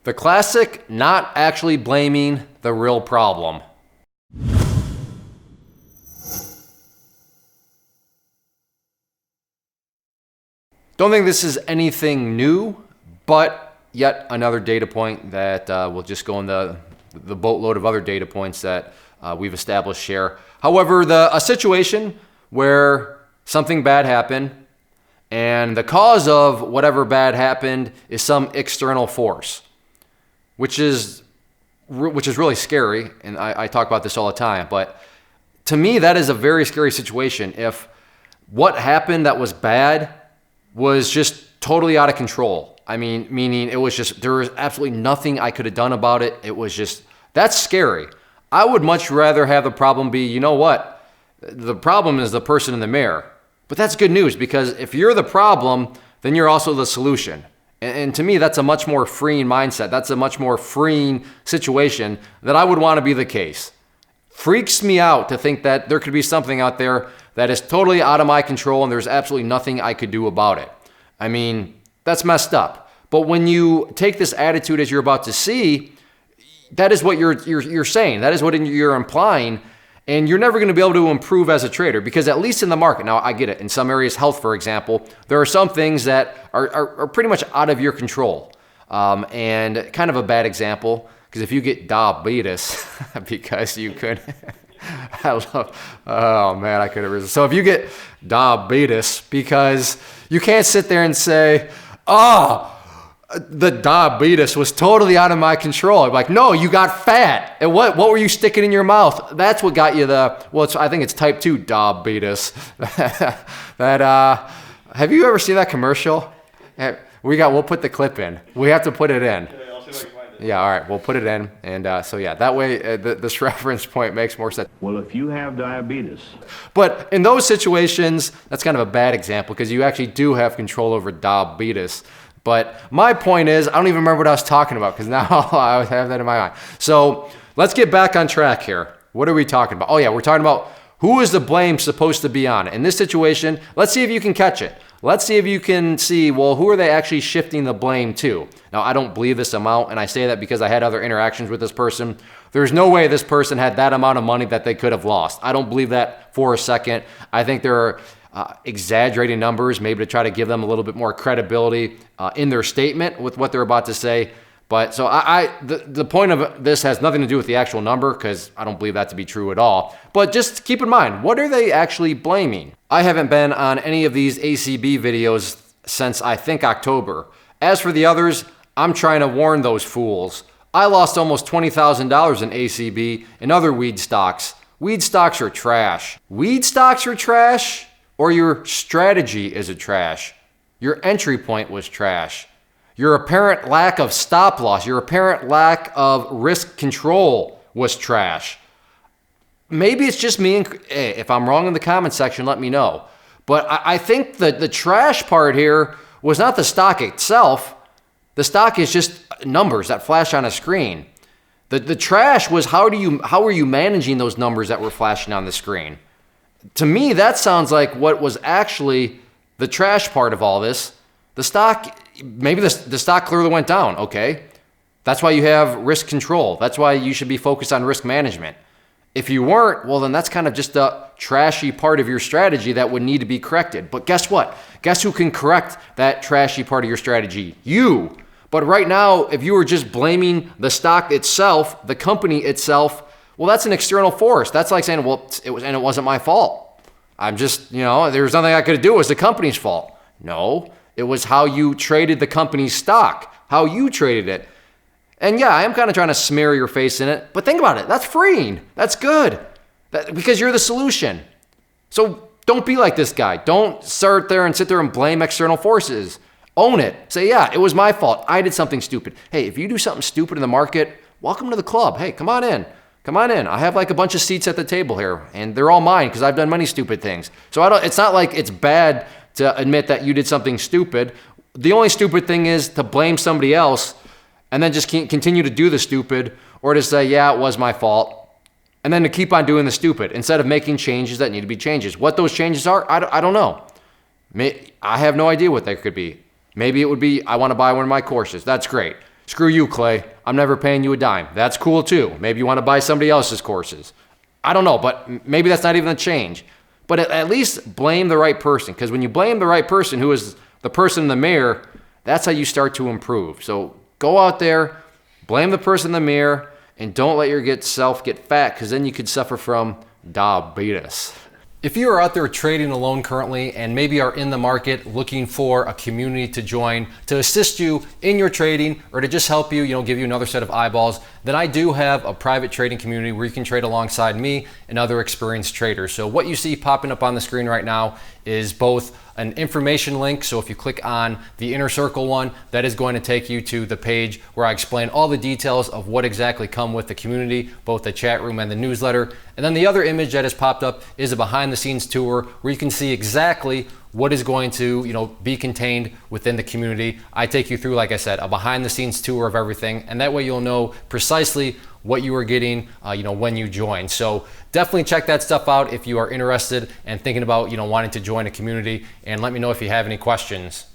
The classic not actually blaming the real problem. Don't think this is anything new, but yet another data point that will just go in the boatload of other data points that we've established here. However, a situation where something bad happened and the cause of whatever bad happened is some external force, which is really scary. And I talk about this all the time, but to me, that is a very scary situation. If what happened that was bad was just totally out of control. I mean, meaning it was just, there was absolutely nothing I could have done about it. It was just, that's scary. I would much rather have the problem be, you know what? The problem is the person in the mirror. But that's good news, because if you're the problem, then you're also the solution. And to me, that's a much more freeing mindset. That's a much more freeing situation that I would want to be the case. Freaks me out to think that there could be something out there that is totally out of my control and there's absolutely nothing I could do about it. I mean, that's messed up. But when you take this attitude as you're about to see, that is what you're saying. That is what you're implying. And you're never going to be able to improve as a trader, because at least in the market, now I get it, in some areas, health, for example, there are some things that are pretty much out of your control. And kind of a bad example, because if you get diabetes, because you could, oh man, I could have resisted. So if you get diabetes because you can't sit there and say, oh, the diabetes was totally out of my control. I'm like, no, you got fat. And what were you sticking in your mouth? That's what got you I think it's type 2 diabetes. Have you ever seen that commercial? We'll put the clip in. We have to put it in. Okay, I'll see if I can find it. Yeah, all right, we'll put it in. And so yeah, that way this reference point makes more sense. Well, if you have diabetes. But in those situations, that's kind of a bad example, because you actually do have control over diabetes. But my point is, I don't even remember what I was talking about, because now I have that in my mind. So let's get back on track here. What are we talking about? Oh yeah, we're talking about who is the blame supposed to be on. In this situation, let's see if you can catch it. Let's see if you can see, well, who are they actually shifting the blame to? Now, I don't believe this amount, and I say that because I had other interactions with this person. There's no way this person had that amount of money that they could have lost. I don't believe that for a second. I think there are exaggerating numbers, maybe to try to give them a little bit more credibility in their statement with what they're about to say. But so the point of this has nothing to do with the actual number, because I don't believe that to be true at all. But just keep in mind, what are they actually blaming? I haven't been on any of these ACB videos since I think October. As for the others, I'm trying to warn those fools. I lost almost $20,000 in ACB and other weed stocks. Weed stocks are trash. Weed stocks are trash? Or your strategy is a trash? Your entry point was trash. Your apparent lack of stop loss, your apparent lack of risk control was trash. Maybe it's just me, and hey, if I'm wrong in the comment section, let me know. But I think that the trash part here was not the stock itself. The stock is just numbers that flash on a screen. The trash was how are you managing those numbers that were flashing on the screen? To me, that sounds like what was actually the trash part of all this. The stock, maybe the stock clearly went down, okay? That's why you have risk control. That's why you should be focused on risk management. If you weren't, well, then that's kind of just the trashy part of your strategy that would need to be corrected. But guess what? Guess who can correct that trashy part of your strategy? You. But right now, if you were just blaming the stock itself, the company itself, well, that's an external force. That's like saying, well, it wasn't my fault. I'm just, there was nothing I could do. It was the company's fault. No, it was how you traded the company's stock, how you traded it. And yeah, I am kind of trying to smear your face in it, but think about it. That's freeing. That's good. Because you're the solution. So don't be like this guy. Don't sit there and blame external forces. Own it. Say, yeah, it was my fault. I did something stupid. Hey, if you do something stupid in the market, welcome to the club. Hey, come on in. Come on in. I have like a bunch of seats at the table here, and they're all mine because I've done many stupid things. So it's not like it's bad to admit that you did something stupid. The only stupid thing is to blame somebody else and then just continue to do the stupid, or to say, yeah, it was my fault, and then to keep on doing the stupid instead of making changes that need to be changes. What those changes are, I don't know. I have no idea what they could be. Maybe it would be, I want to buy one of my courses. That's great. screw you, Clay. I'm never paying you a dime. That's cool too. Maybe you want to buy somebody else's courses. I don't know, but maybe that's not even a change. But at least blame the right person, because when you blame the right person, who is the person in the mirror, that's how you start to improve. So go out there, blame the person in the mirror, and don't let yourself get fat, because then you could suffer from diabetes. If you are out there trading alone currently and maybe are in the market looking for a community to join to assist you in your trading or to just help you, give you another set of eyeballs, then I do have a private trading community where you can trade alongside me and other experienced traders. So what you see popping up on the screen right now is both an information link. So if you click on the inner circle one, that is going to take you to the page where I explain all the details of what exactly come with the community, both the chat room and the newsletter. And then the other image that has popped up is a behind the scenes tour where you can see exactly what is going to be contained within the community. I take you through, like I said, a behind the scenes tour of everything, and that way you'll know precisely what you are getting when you join. So definitely check that stuff out if you are interested and thinking about wanting to join a community, and let me know if you have any questions.